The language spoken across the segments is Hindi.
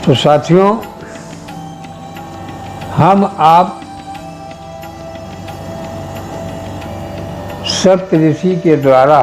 तो साथियों, हम आप सप्तऋषि के द्वारा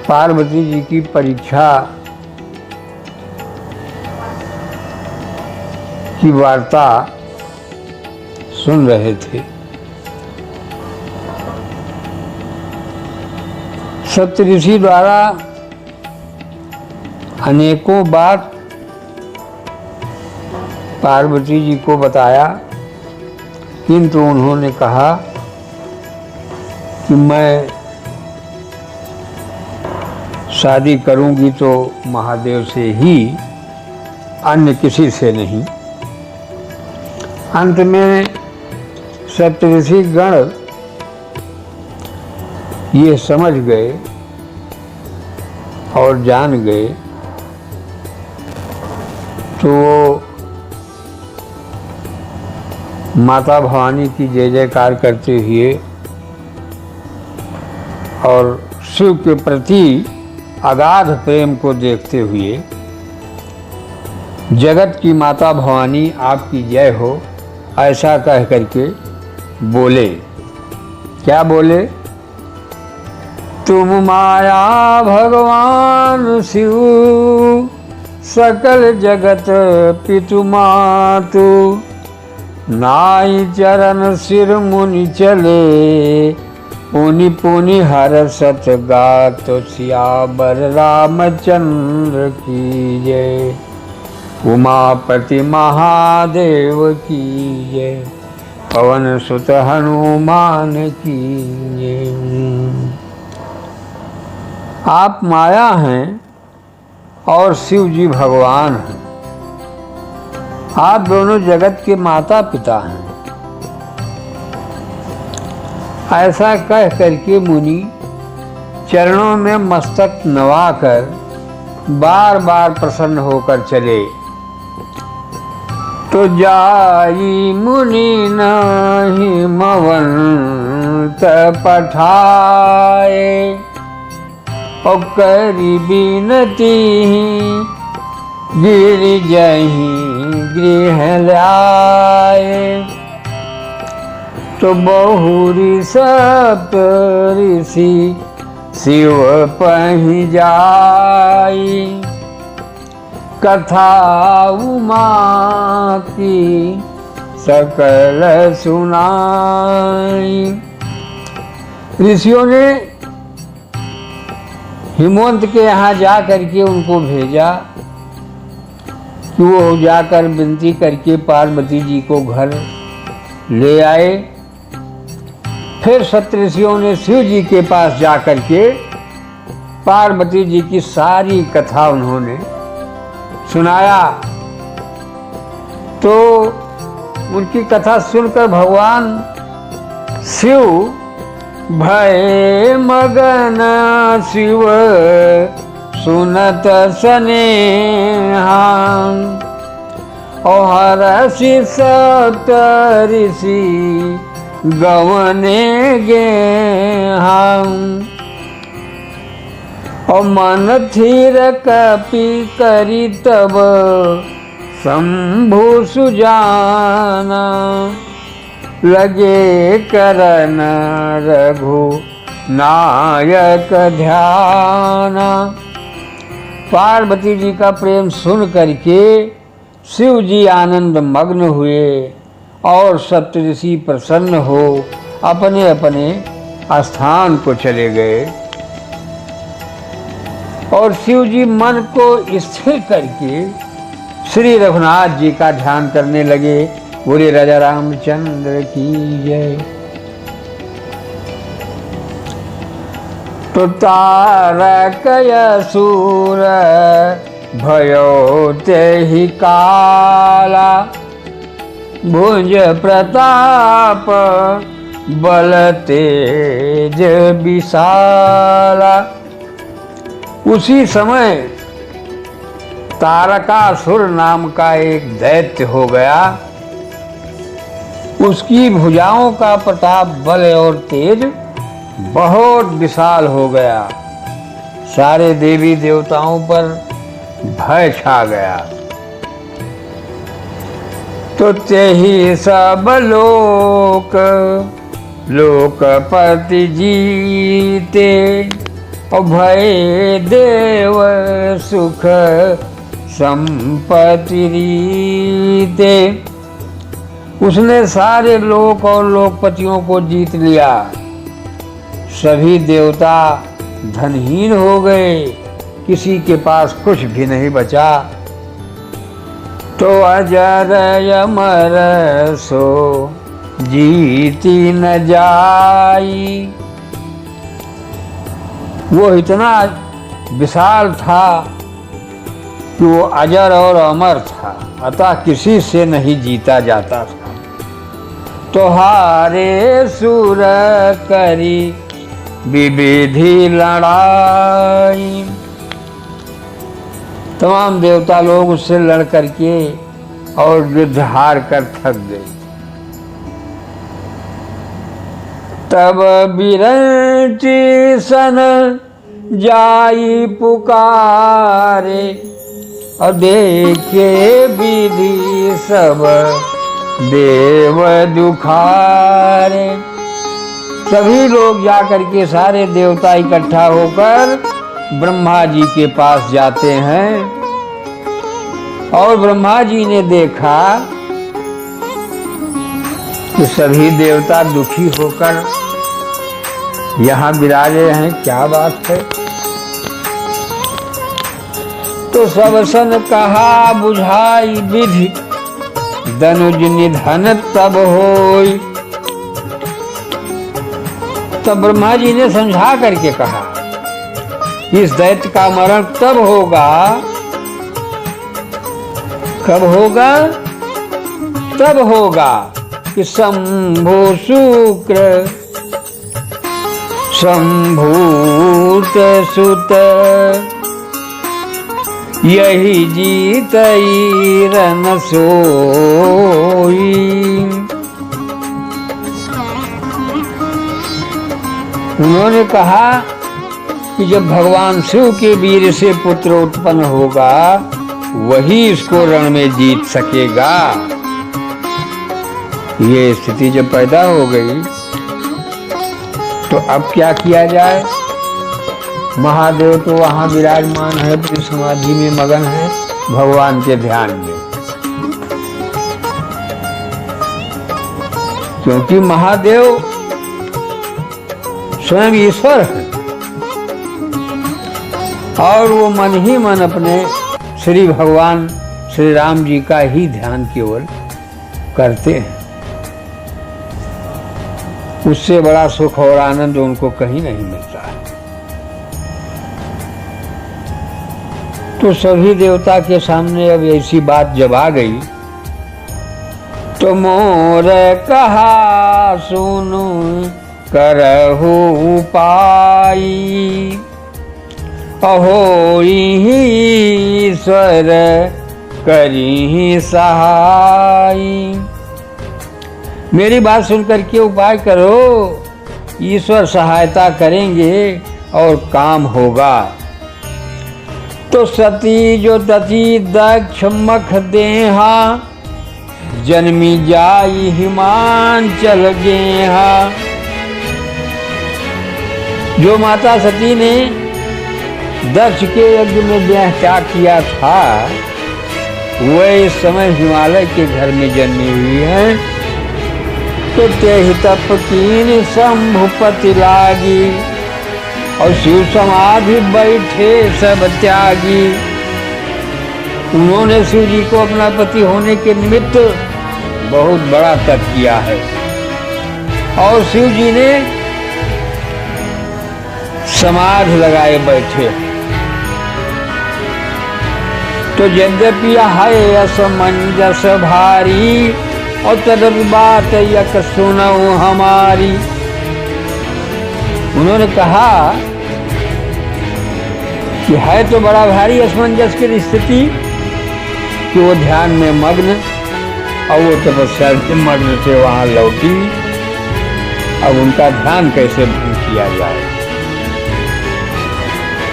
पार्वती जी की परीक्षा की वार्ता सुन रहे थे। सप्तऋषि द्वारा अनेकों बात पार्वती जी को बताया, किंतु उन्होंने कहा कि मैं शादी करूंगी तो महादेव से ही, अन्य किसी से नहीं। अंत में सप्तऋषि गण ये समझ गए और जान गए, तो वो माता भवानी की जय जयकार करते हुए और शिव के प्रति अगाध प्रेम को देखते हुए, जगत की माता भवानी आपकी जय हो, ऐसा कह करके बोले। क्या बोले? तुम माया भगवान शिव, सकल जगत पितु मातु, नाई चरण सिर मुनि चले, पुनि पुनि हर सत गात, सियावर रामचंद्र की जय, उमापति महादेव की जय, पवन सुत हनुमान की जय। आप माया हैं और शिव जी भगवान हैं। आप दोनों जगत के माता पिता हैं। ऐसा कह करके मुनि चरणों में मस्तक नवाकर बार बार प्रसन्न होकर चले। तो जाई मुनि नहीं मवंत पठाए, और करी बिनती गिर जहीं गृह लाए। तो बहुरी सप्त ऋषि शिव पहि जाई, कथा उमा की सकल सुनाई। ऋषियों ने हिमवंत के यहाँ जा करके उनको भेजा कि वो जाकर विनती करके पार्वती जी को घर ले आए। फिर सप्तऋषियों ने शिव जी के पास जा करके पार्वती जी की सारी कथा उन्होंने सुनाया। तो उनकी कथा सुनकर भगवान शिव भय मगन, शिव सुनत स्नेहा, और हरषि सप्त ऋषि गवने गे हम, और मन थीर कपि करी तब शंभु सुजाना, लगे करन रघु नायक ध्याना। पार्वती जी का प्रेम सुन करके शिव जी आनंद मग्न हुए और सप्तऋषि प्रसन्न हो अपने अपने स्थान को चले गए। और शिव जी मन को स्थिर करके श्री रघुनाथ जी का ध्यान करने लगे। बोले राजा रामचंद्र की जय। तो तारक असुर भयो तेहि काला, भुज प्रताप बल तेज विशाला। उसी समय तारकासुर नाम का एक दैत्य हो गया। उसकी भुजाओं का प्रताप, बल और तेज बहुत विशाल हो गया। सारे देवी देवताओं पर भय छा गया। तो तेहि सब लोकपति जीते, और भय देव सुख संपत्ति रीते। उसने सारे लोक और लोकपतियों को जीत लिया। सभी देवता धनहीन हो गए, किसी के पास कुछ भी नहीं बचा। तो अजर अमर सो जीती न जाई। वो इतना विशाल था कि वो अजर और अमर था, अतः किसी से नहीं जीता जाता था। तो हारे सुर करी विविधि लड़ाई। तमाम देवता लोग उससे लड़ करके और युद्ध हार कर थक गए। तब बिरंची सन जाई पुकारे, और देखे विधि सब देव दुखारे। सभी लोग जाकर के सारे देवता इकट्ठा होकर ब्रह्मा जी के पास जाते हैं। और ब्रह्मा जी ने देखा कि सभी देवता दुखी होकर यहाँ विराजे हैं, क्या बात है। तो सब सन कहा बुझाई विधि, धनुज निधन तब होई। तब ब्रह्मा जी ने समझा करके कहा, इस दैत्य का मरण तब होगा, कब होगा? तब होगा कि शंभु शुक्र शंभूत सुत, यही जीतई रन सोई। उन्होंने कहा कि जब भगवान शिव के वीर से पुत्र उत्पन्न होगा, वही इसको रण में जीत सकेगा। ये स्थिति जब पैदा हो गई तो अब क्या किया जाए। महादेव तो वहां विराजमान है, अपनी समाधि में मगन है, भगवान के ध्यान में। क्योंकि महादेव स्वयं ईश्वर है और वो मन ही मन अपने श्री भगवान श्री राम जी का ही ध्यान केवल करते हैं। उससे बड़ा सुख और आनंद उनको कहीं नहीं मिलता है। तो सभी देवता के सामने अब ऐसी बात जब आ गई तो मोर कहा सुनु करहु उपाई, अहो ईश्वर करी सहाय। मेरी बात सुन करके उपाय करो, ईश्वर सहायता करेंगे और काम होगा। तो सती जो दती दक्ष मख देहा, जन्मी जाई हिमांचल गेहा। जो माता सती ने दक्ष के यज्ञ में त्याग किया था, वह इस समय हिमालय के घर में जन्मी हुई है। तो तेहि तप कीन शंभुपति लागी, और शिव समाधि बैठे सब त्यागी। उन्होंने शिव जी को अपना पति होने के निमित्त बहुत बड़ा तप किया है और शिव जी ने समाधि लगाए बैठे। तो यद्यपि है असमंजस भारी, और तदपि बात यक सुनऊ हमारी। उन्होंने कहा कि है तो बड़ा भारी असमंजस की स्थिति कि वो ध्यान में मग्न और वो तपस्या के मग्न से वहां लौटी। अब उनका ध्यान कैसे भंग किया जाए,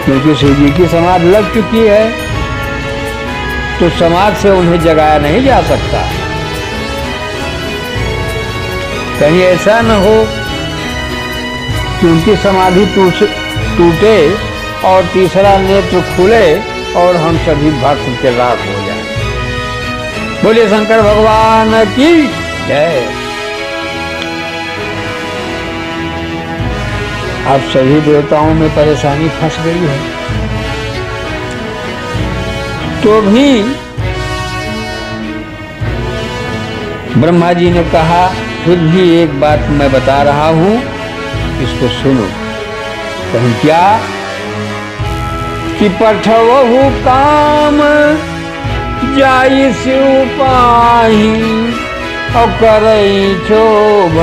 क्योंकि शिव जी की समाधि लग चुकी है, तो समाधि से उन्हें जगाया नहीं जा सकता। कहीं ऐसा न हो कि उनकी समाधि टूटे और तीसरा नेत्र खुले और हम सभी भक्त के राख हो जाए। बोलिए शंकर भगवान की जय। अब सभी देवताओं में परेशानी फंस गई है, तो भी ब्रह्मा जी ने कहा फिर भी एक बात मैं बता रहा हूं, इसको सुनो। कहीं क्या कि पठवहु काम जाई शिव पाही और करई क्षोभ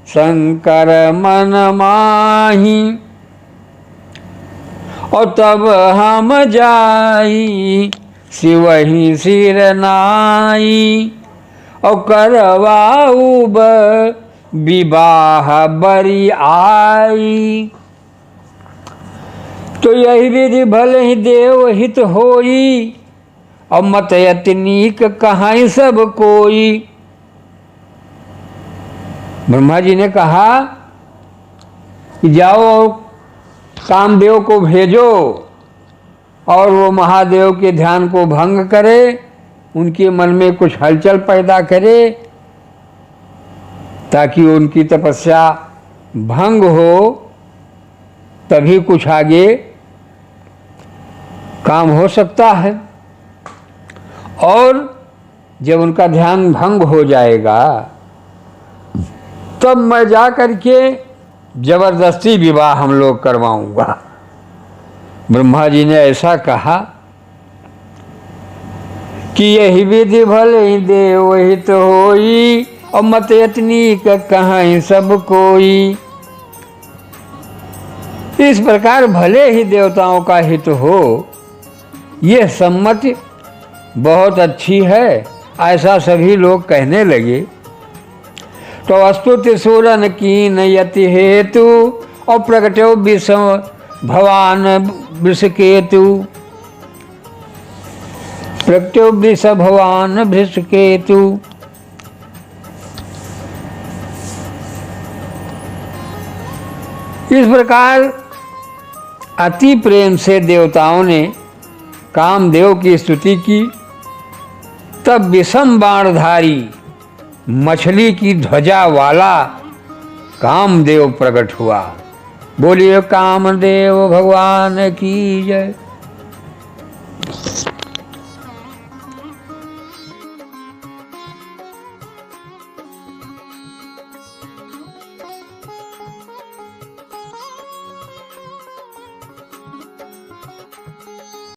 शंकर मन माही। और तब हम जाई शिवहि सिर नाई और करवाऊब विवाह बरी आई। तो यही विधि भले ही देव हित होई और मत यतनीक कहाई सब कोई। ब्रह्मा जी ने कहा कि जाओ कामदेव को भेजो और वो महादेव के ध्यान को भंग करे, उनके मन में कुछ हलचल पैदा करे, ताकि उनकी तपस्या भंग हो, तभी कुछ आगे काम हो सकता है। और जब उनका ध्यान भंग हो जाएगा तब मैं जा करके जबरदस्ती विवाह हम लोग करवाऊंगा। ब्रह्मा जी ने ऐसा कहा कि यही विधि भले ही देव हित होई और मत यतनी कहां सब कोई। इस प्रकार भले ही देवताओं का हित हो, यह सम्मति बहुत अच्छी है, ऐसा सभी लोग कहने लगे। तो अस्तुति सूरन की नयति हेतु और प्रगट्यो विषम भवान वृषकेतु। प्रगट्यो वृष भवान वृषकेतु। इस प्रकार अति प्रेम से देवताओं ने कामदेव की स्तुति की। तब विषम बाणधारी मछली की ध्वजा वाला कामदेव प्रकट हुआ। बोलिए कामदेव भगवान की जय।